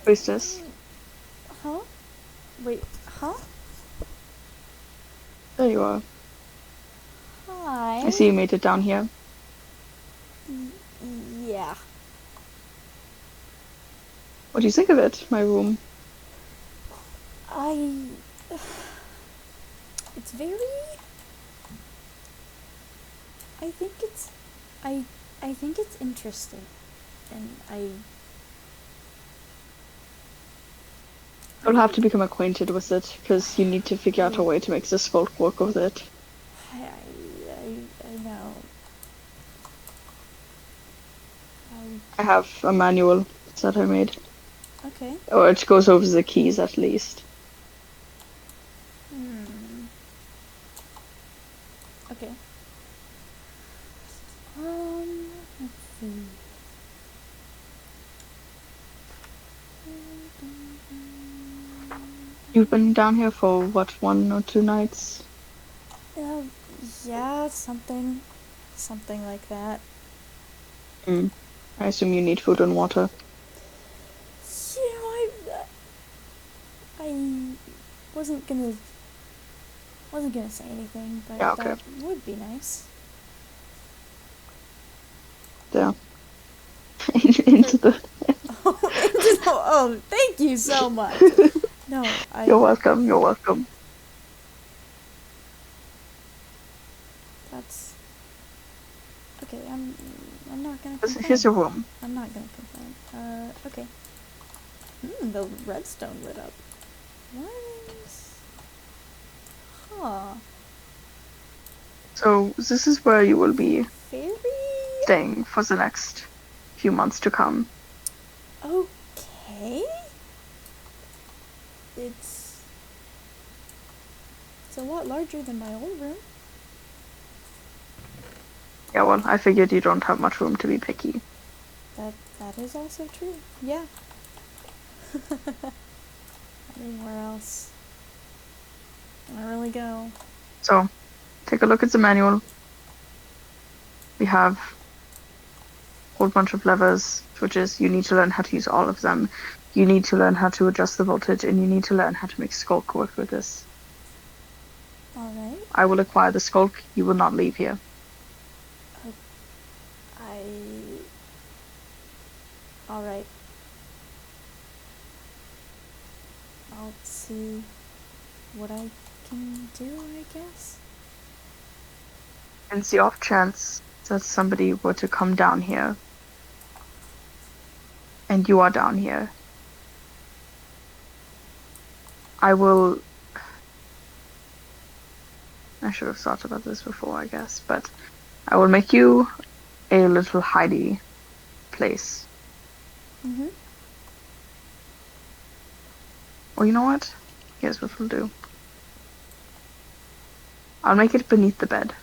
Priestess. Huh? Wait, huh? There you are. I Hi. see you made it down here. Yeah. What do you think of it, my room? I. It's very. I think it's. I. I think it's interesting, and I. You'll have to I. become acquainted with it, because you need to figure out a I. way to make this folk work with it. I know. I. I have a manual that I made. Okay. Or it goes over the keys at least. Hmm. Okay. Let's see. You've been down here for what, 1 or 2 nights? Uh, yeah, something like that. Mm. I assume you need food and water. I wasn't gonna wasn't gonna say anything, but Yeah, okay. that would be nice. There. For Into the. oh, thank you so much. No, You're welcome. You're welcome. that's okay. I'm not gonna Here's complain. your room. I'm not gonna complain. Okay. The redstone lit up. Nice. Huh. So this is where you will be Very staying for the next few months to come. okay. It's it's a lot larger than my old room. Yeah, well, I figured you don't have much room to be picky. That is also true. Yeah. Anywhere else? Can I really go? So take a look at the manual. We have a whole bunch of levers, switches. You need to learn how to use all of them. You need to learn how to adjust the voltage, and you need to learn how to make Skulk work with this. All right. I will acquire the Skulk. You will not leave here. Uh, I. All right. I'll see what I can do. I guess. And it's the off chance that somebody were to come down here, and you are down here. I will. I should have thought about this before, I guess, but I will make you a little hidey place. Mhm. Or you know what? Here's what we'll do. I'll make it beneath the bed.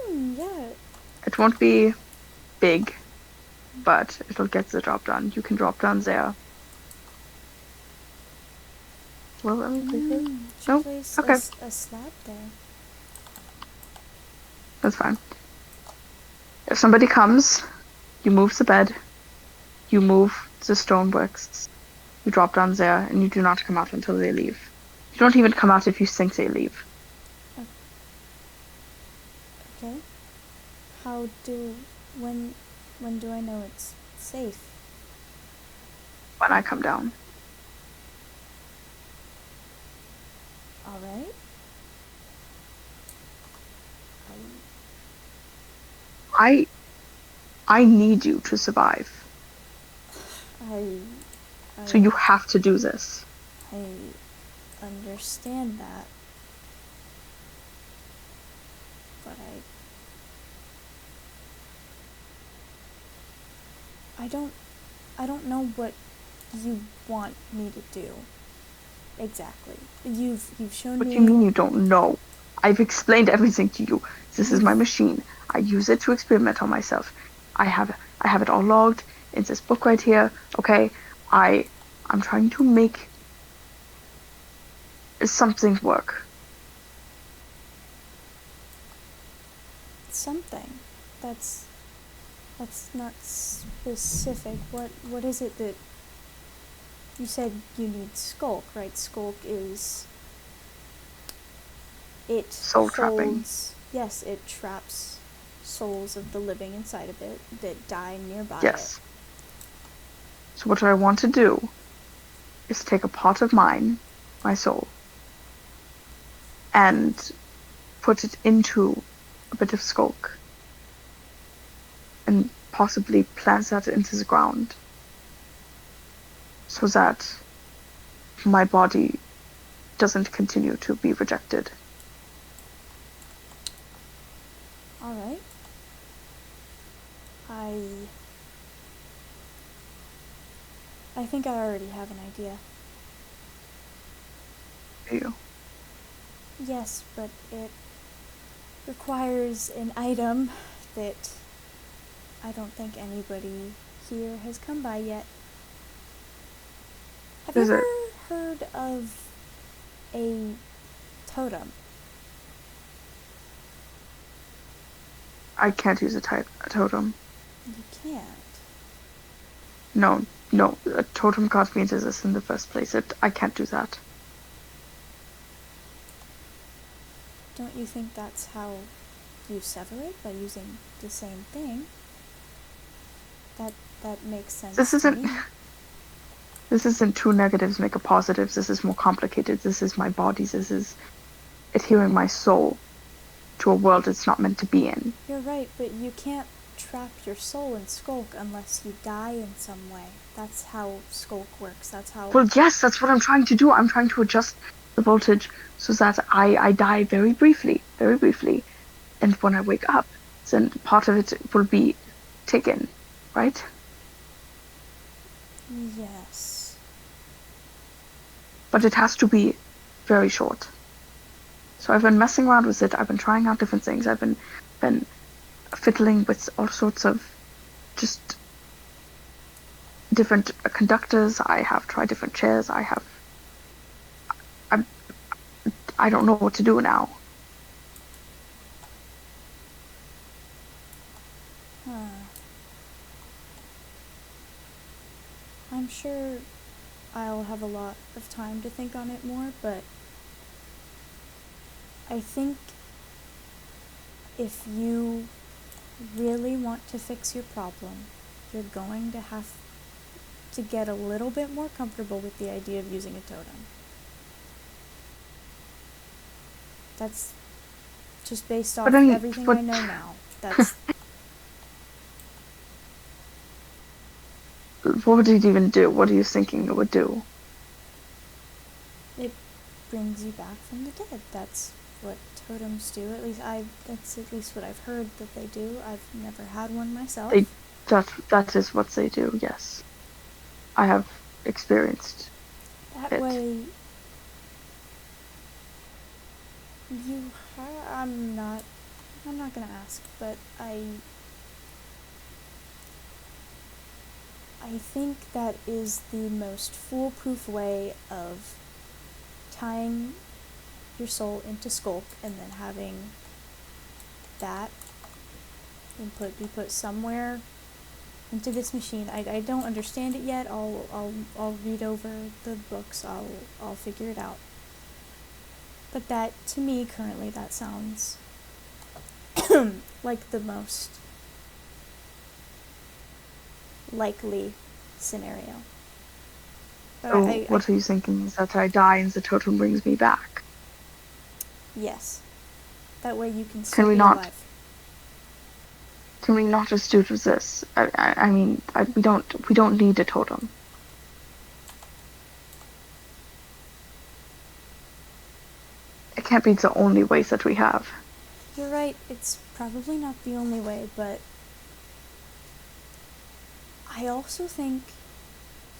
Yeah. It won't be big, but it'll get the job done. You can drop down there. Well, let me place it. Should No? place Okay, a slab there. that's fine. If somebody comes, you move the bed, you move the stoneworks, you drop down there, and you do not come out until they leave. You don't even come out if you think they leave. Okay. How do when when do I know it's safe? When I come down. All right. I I need you to survive. I So I you have to do this. I understand that, but I don't know what you want me to do exactly. You've shown What do you me mean you don't know? I've explained everything to you. This is my you've machine. I use it to experiment on myself. I have it all logged in this book right here. Okay? I'm trying to make something work. something that's not specific. What is it that You said you need skulk, right? Skulk is... It Soul trapping. holds... Yes, it traps souls of the living inside of it that die nearby it. Yes. So what I want to do is take a part of mine, my soul, and put it into a bit of skulk and possibly plant that into the ground so that my body doesn't continue to be rejected. Alright. I think I already have an idea. Do you? Yes, but it requires an item that I don't think anybody here has come by yet. Have you Is ever it? heard of a totem? I can't use a totem. You can't. No, no. A totem can't mean this in the first place. I can't do that. Don't you think that's how you sever it, by using the same thing? That makes sense This to isn't. me. This isn't two negatives make a positive. This is more complicated. This is my body. This is adhering my soul to a world it's not meant to be in. You're right, but you can't trap your soul in skulk unless you die in some way. That's how skulk works. That's how... Well, yes, that's what I'm trying to do. I'm trying to adjust the voltage so that I die very briefly. And when I wake up, then part of it will be taken, right? Yes. But it has to be very short. So I've been messing around with it. I've been trying out different things. I've been fiddling with all sorts of just different conductors. I have tried different chairs. I don't know what to do now. Huh. I'm sure I'll have a lot of time to think on it more, but I think if you really want to fix your problem, you're going to have to get a little bit more comfortable with the idea of using a totem. That's just based But off I mean, everything what? I know now. That's... What would it even do? What are you thinking it would do? It brings you back from the dead. That's what totems do. That's at least what I've heard that they do. I've never had one They myself. that is what they do. Yes, I have experienced That it. way, you... I'm not gonna ask, but I think that is the most foolproof way of tying your soul into skulk and then having that input be put somewhere into this machine. I don't understand it yet. I'll read over the books. I'll figure it out. But that, to me, currently, that sounds like the most likely scenario. But So what are you thinking? Is that I die and the totem brings me back? yes. That way you can Can still we be not? alive. Can we not just do this? I mean, we don't need a totem. It can't be the only ways that we have. You're right, it's probably not the only way, but I also think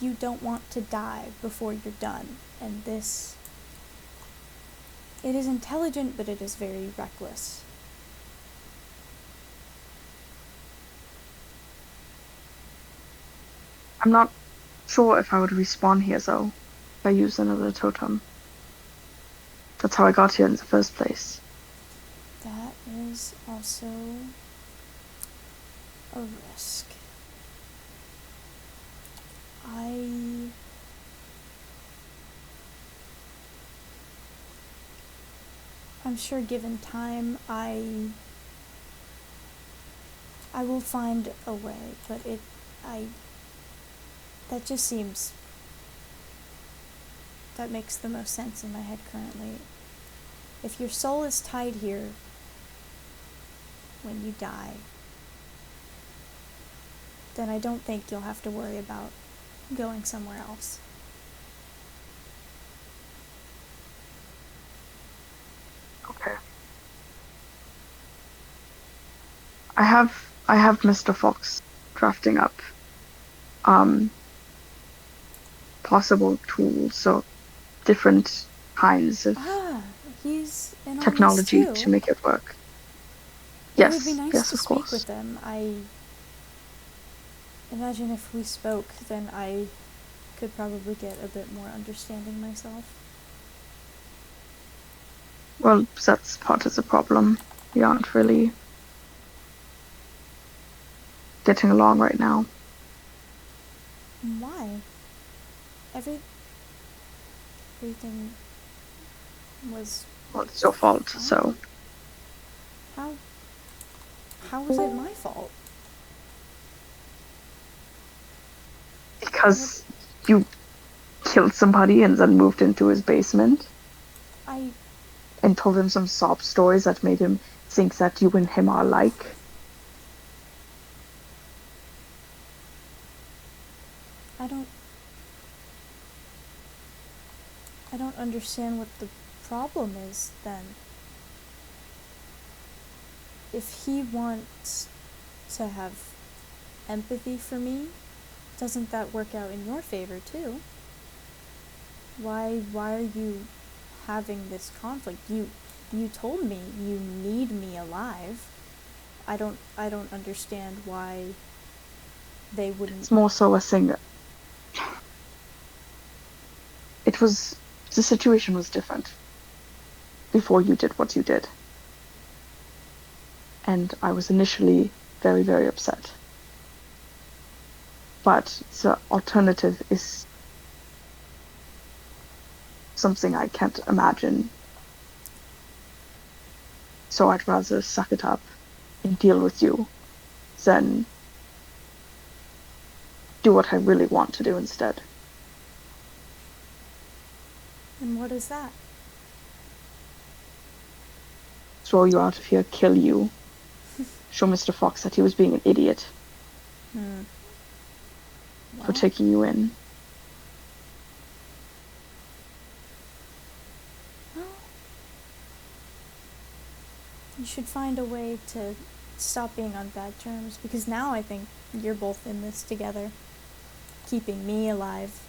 you don't want to die before you're done, and this... It is intelligent, but it is very reckless. I'm not sure if I would respawn here though, if I use another totem. That's how I got here in the first place. That is also a risk. I I'm sure given time, I will find a way, but that just seems, that makes the most sense in my head currently. If your soul is tied here when you die, then I don't think you'll have to worry about going somewhere else. Okay. I have Mr. Fox drafting up um possible tools, so different kinds of Ah, he's in on this technology to too. make it work. It would be Yes, nice yes, to of speak course. with them. I imagine if we spoke, then I could probably get a bit more understanding myself. Well, that's part of the problem. We aren't really getting along right now. Why? Every everything was Well, it's your fault, fine. so How how was it my fault? What because you killed somebody and then moved into his basement I and told him some sob stories that made him think that you and him are alike. I don't I don't understand what the problem is then. If he wants to have empathy for me, doesn't that work out in your favor too? Why are you having this conflict? You told me you need me alive. I don't understand why they wouldn't. It's more so a thing. It was the situation was different before you did what you did. And I was initially very, very upset. But the alternative is something I can't imagine. So I'd rather suck it up and deal with you than do what I really want to do instead. And what is that? Throw you out of here, kill you, show Mr. Fox that he was being an idiot Hmm. for Well, taking you in. well, you should find a way to stop being on bad terms, because now I think you're both in this together, keeping me alive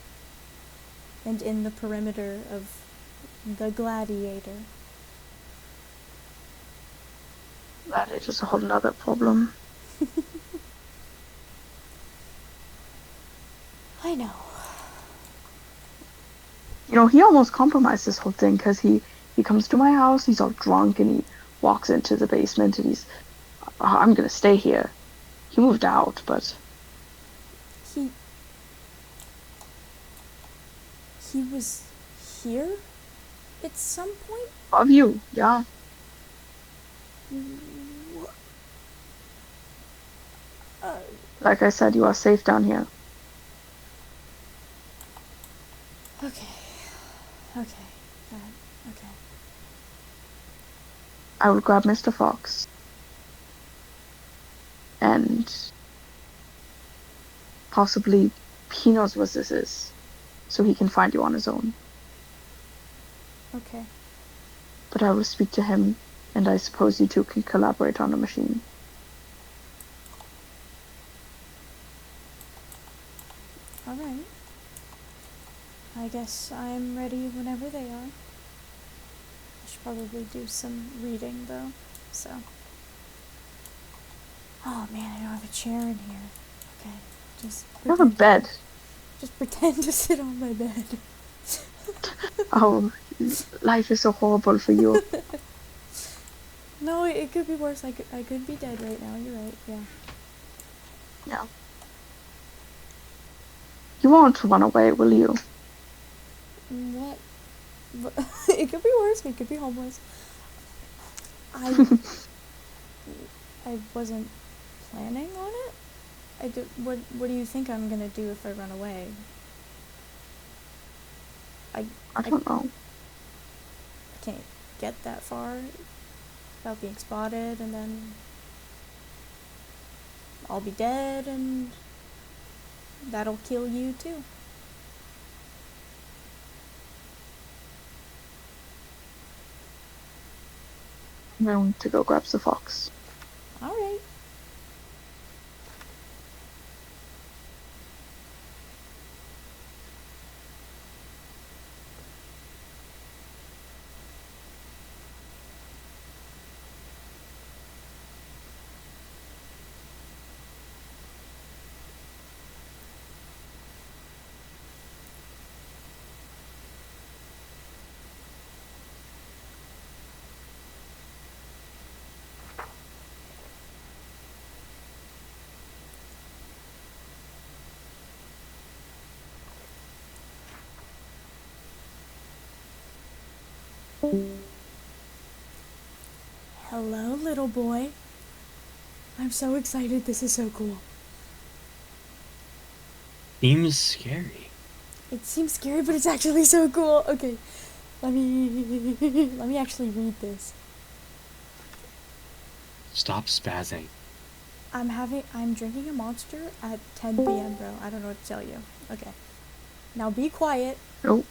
and in the perimeter of the gladiator. That is just a whole nother problem. I know. You know, he almost compromised this whole thing because he comes to my house, he's all drunk, and he walks into the basement and he's, I'm gonna stay here. He moved out, but He he was here at some point? of you, yeah. Uh, Like I said, you are safe down here. okay. Okay. Okay. I will grab Mr. Fox and possibly he knows what this is, so he can find you on his own. Okay. But I will speak to him, and I suppose you two can collaborate on a machine. Alright. I guess I'm ready whenever they are. I should probably do some reading though, so. Oh man, I don't have a chair in here. Okay, just You have a pretend. bed. Just pretend to sit on my bed. Oh, life is so horrible for you. No, it could be worse. I could be dead right now. You're right. Yeah. Yeah. You won't run away, will you? What? It could be worse. We could be homeless. I I wasn't planning on it. What do you think I'm gonna do if I run away? I I I don't know. can't get that far without being spotted, and then I'll be dead, and that'll kill you too. I'm going to go grab the fox. All right. Hello, little boy. I'm so excited. This is so cool. Seems scary. It seems scary, but it's actually so cool. Okay, let me let me actually read this. Stop spazzing. I'm drinking a Monster at 10 p.m., bro. I don't know what to tell you. Okay. Now be quiet. Nope.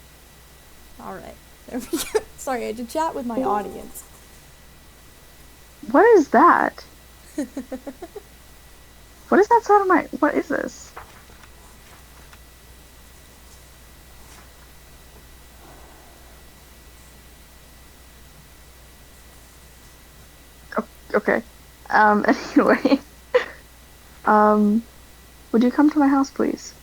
All right. There we go. Sorry, I had to chat with my audience. What is that? What is that sound of my? What is this? Okay. Anyway. Um, would you come to my house, please?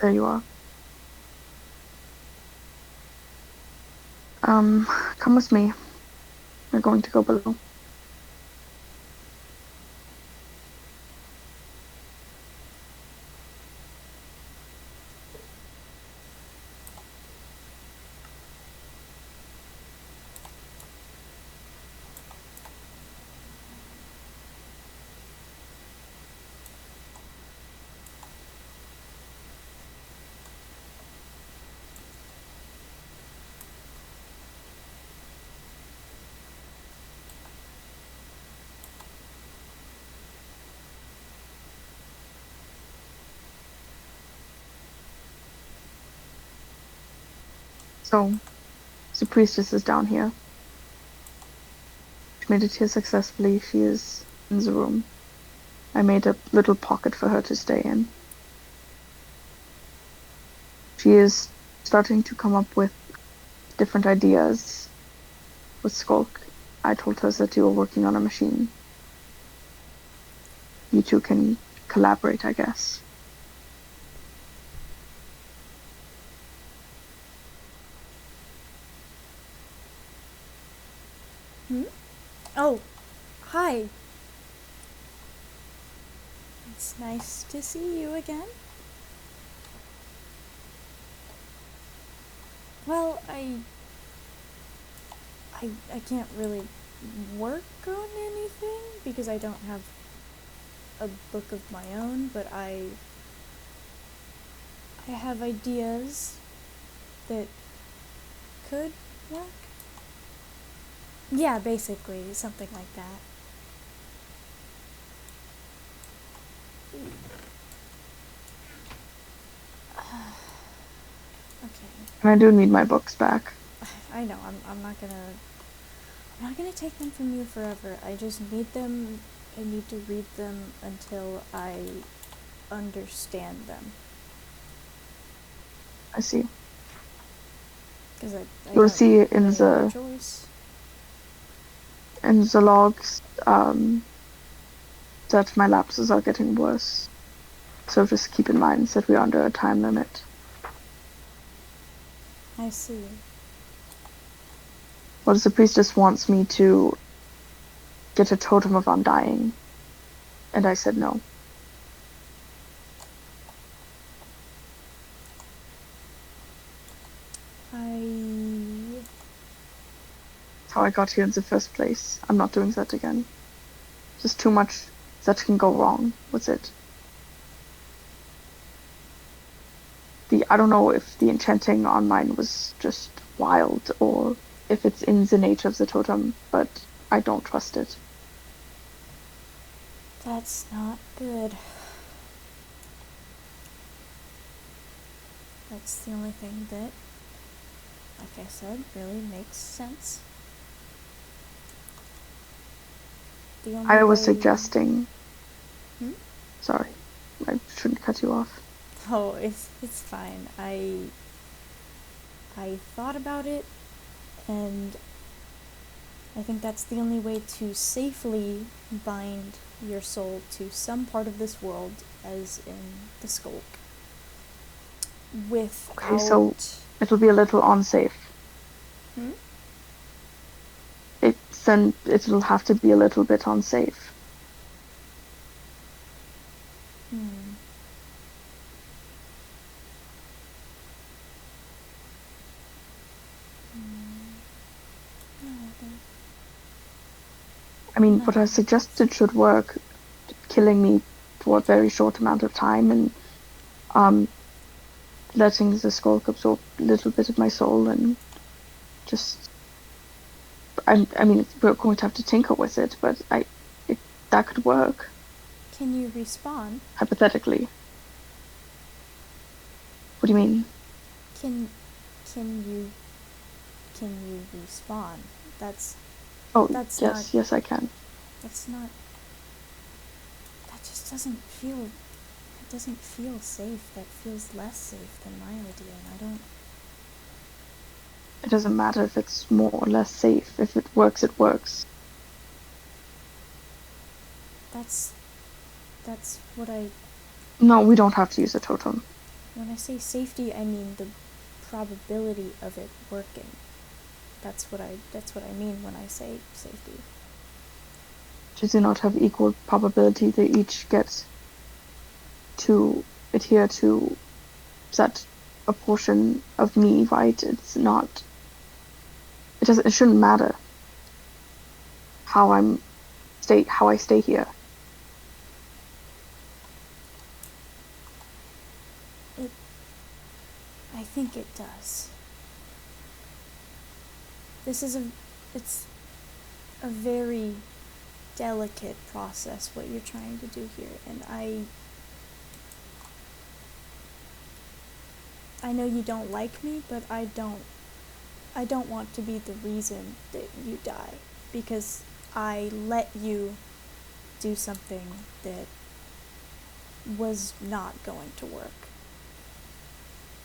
There you are. Come with me. We're going to go below. So, the priestess is down here. She made it here successfully. She is in the room. I made a little pocket for her to stay in. She is starting to come up with different ideas with Skulk. I told her that you were working on a machine. You two can collaborate, I guess. Hmm? Oh, hi. It's nice to see you again. Well, I can't really work on anything because I don't have a book of my own, but I have ideas that could work. Yeah, basically, something like that. Okay. And I do need my books back. I know, I'm not gonna take them from you forever. I just need them. I need to read them until I understand them. I see. Because I You'll don't see really have a choice. in the logs, that my lapses are getting worse. So just keep in mind that we're under a time limit. I see. Well, the priestess wants me to get a totem of undying. And I said no. That's how I got here in the first place. I'm not doing that again. Just too much that can go wrong with it. I don't know if the enchanting on mine was just wild or if it's in the nature of the totem, but I don't trust it. That's not good. That's the only thing that, like I said, really makes sense. I was suggesting. Sorry, I shouldn't cut you off. Oh, it's fine. I thought about it, and I think that's the only way to safely bind your soul to some part of this world, as in the skulk. Without... Okay, so it'll be a little unsafe. Then it'll have to be a little bit unsafe. I mean, what I suggested should work, killing me for a very short amount of time and letting the skulk absorb a little bit of my soul and just... I mean, we're going to have to tinker with it, but that could work. Can you respawn? Hypothetically. What do you mean? Can you respawn? That's yes, not, yes, I can. That's not... That just doesn't feel... It doesn't feel safe. That feels less safe than my idea, and I don't... It doesn't matter if it's more or less safe. If it works, it works. That's what I... No, we don't have to use a totem. When I say safety, I mean the probability of it working. That's what I mean when I say safety. Do they not have equal probability? They each get to adhere to that a portion of me, right? It's not... It shouldn't matter how I stay here. I think it does. It's a very delicate process what you're trying to do here, and I know you don't like me, but I don't want to be the reason that you die, because I let you do something that was not going to work.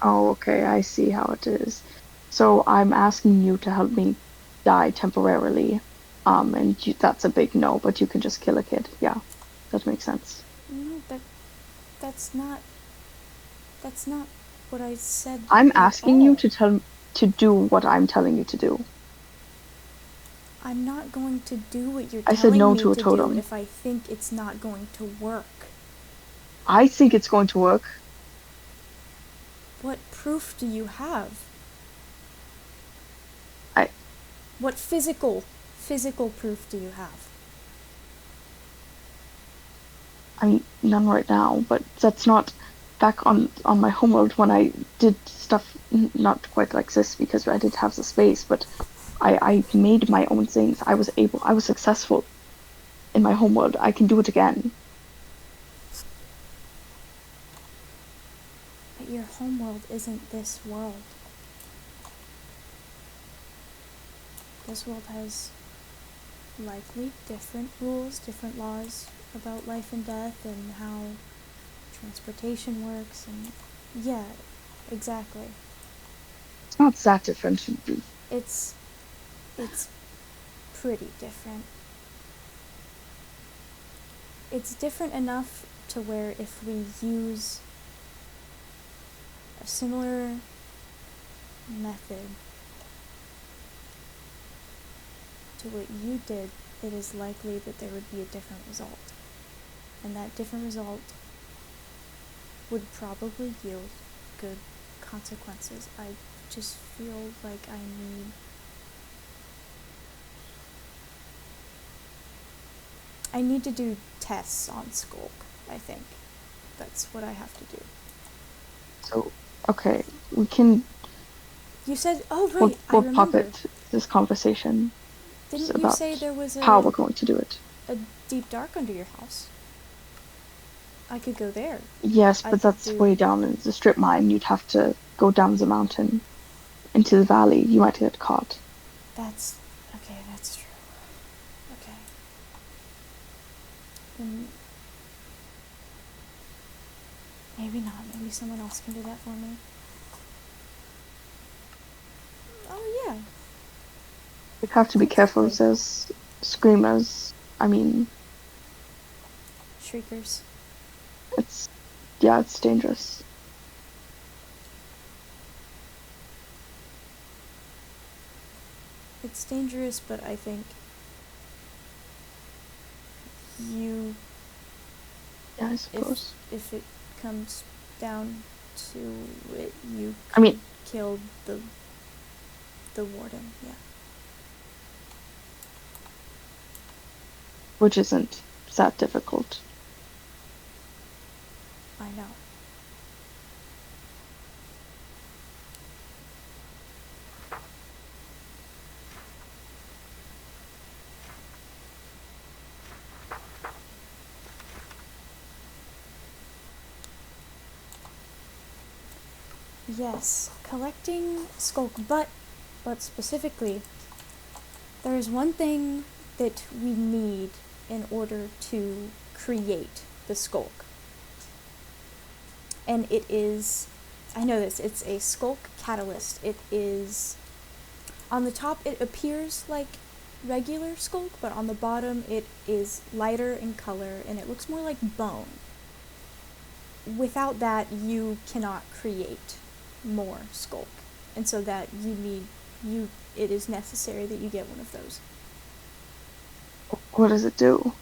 Oh, okay, I see how it is. So I'm asking you to help me die temporarily, and that's a big no, but you can just kill a kid. Yeah, that makes sense. No, that's not what I said. I'm asking you to do what I'm telling you to do. I'm not going to do what you're I said telling no me to a to totem do if I think it's not going to work. I think it's going to work. What proof do you have? What physical proof do you have? I mean, none right now, but that's not... Back on my homeworld when I did stuff not quite like this, because I did have the space, but I made my own things. I was successful in my homeworld. I can do it again. But your homeworld isn't this world. This world has likely different rules, different laws about life and death and how transportation works, and yeah, exactly. It's not that different. It's pretty different. it's different enough to where if we use a similar method to what you did, it is likely that there would be a different result. And that different result would probably yield good consequences. I just feel like I need to do tests on Skulk, I think. That's what I have to do. So, okay, we can. You said, oh right, I We'll remember. pocket this conversation Didn't you about say there was how we're going to do it. a deep dark under your house? I could go there. Yes, but that's way down in the strip mine. You'd have to go down the mountain into the valley. You might get caught. That's true. Okay. Then maybe not. Maybe someone else can do that for me. Oh yeah. You'd have to be careful. Exactly. There's screamers. I mean, Shriekers. it's dangerous. It's dangerous, but I think you. Yeah, I suppose. If it comes down to it, you I mean, killed the warden. Yeah. which isn't that difficult. I know. Yes, collecting Skulk, but specifically, there is one thing that we need in order to create the Skulk. And it is, I know this, it's a Skulk catalyst. It is, on the top it appears like regular Skulk, but on the bottom it is lighter in color and it looks more like bone. Without that, you cannot create more Skulk. And so that it is necessary that you get one of those. What does it do?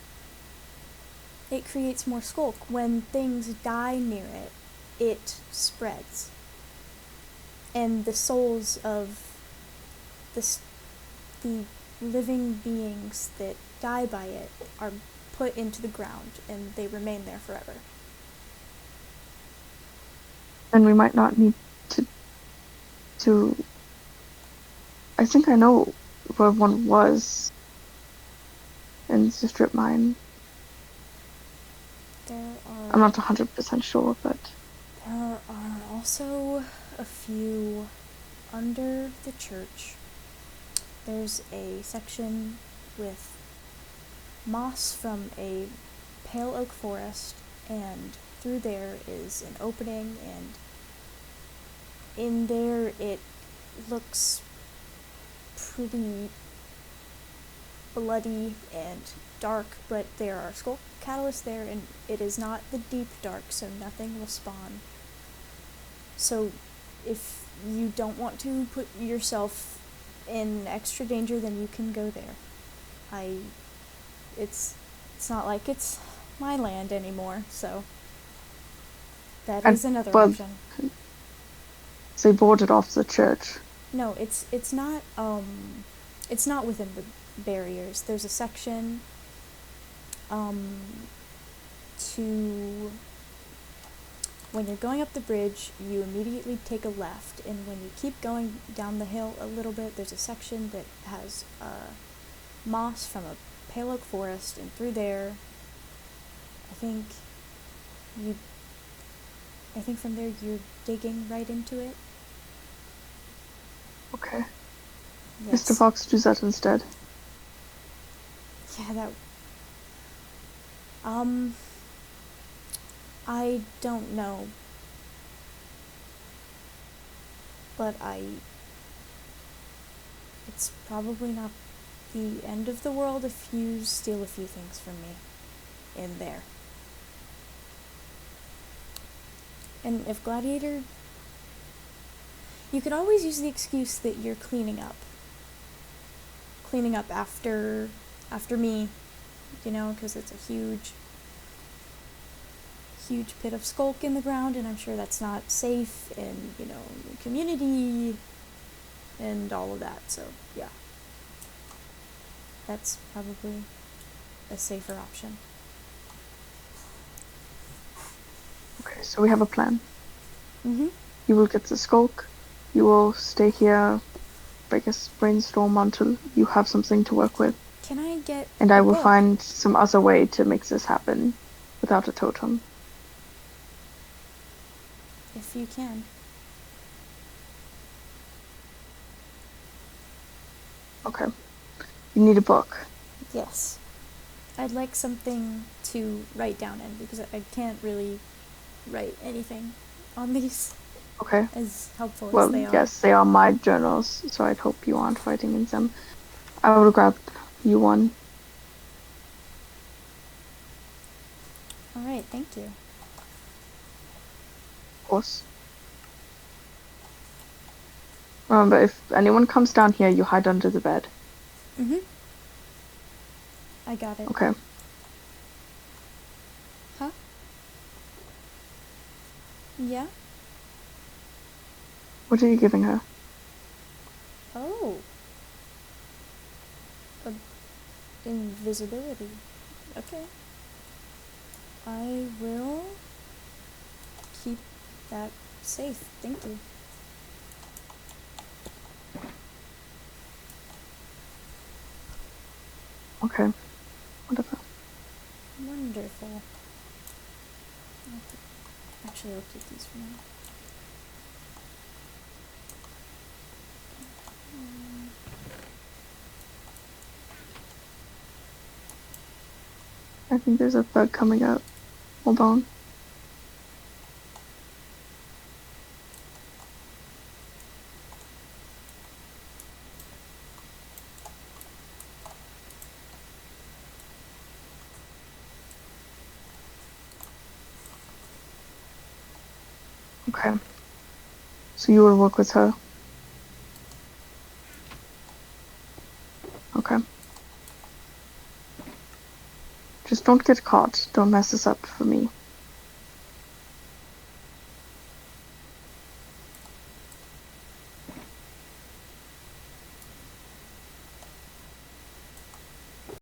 It creates more Skulk. When things die near it, it spreads. And the souls of the living beings that die by it are put into the ground, and they remain there forever. Then we might not need to. I think I know where one was in the strip mine. I'm not 100% sure, but there are also a few under the church. There's a section with moss from a pale oak forest, and through there is an opening, and in there it looks pretty bloody and dark, but there are Skulk catalysts there, and it is not the deep dark, so nothing will spawn. So if you don't want to put yourself in extra danger, then you can go there. It's not like it's my land anymore, so that is another option. They boarded off the church. No, it's not within the barriers. There's a section to when you're going up the bridge, you immediately take a left, and when you keep going down the hill a little bit, there's a section that has moss from a pale oak forest, and through there, I think from there you're digging right into it. Okay. Yes. Mr. Fox, do that instead. Yeah, that... I don't know. But it's probably not the end of the world if you steal a few things from me. in there. And if Gladiator... You could always use the excuse that you're cleaning up. Cleaning up after me, you know, because it's a huge pit of skulk in the ground, and I'm sure that's not safe in, you know, the community and all of that, so yeah. That's probably a safer option. Okay, so we have a plan. Mm-hmm. You will get the skulk. You will stay here, I guess, brainstorm until you have something to work with. Can I get And a I will book? find some other way to make this happen without a totem. If you can. Okay. You need a book. Yes. I'd like something to write down in, because I can't really write anything on these, Okay. as helpful as Well, they are. yes, they are my journals, so I'd hope you aren't writing in them. I will grab you one. Alright, thank you. Of course. Remember, if anyone comes down here, you hide under the bed. Mm-hmm. I got it. Okay. Huh? Yeah? What are you giving her? Oh. Invisibility. Okay. I will keep that safe. Thank you. Okay. Whatever. Wonderful. Actually, I'll keep these for now. I think there's a bug coming up. Hold on. Okay. So you will work with her. Okay. Just don't get caught. Don't mess this up for me.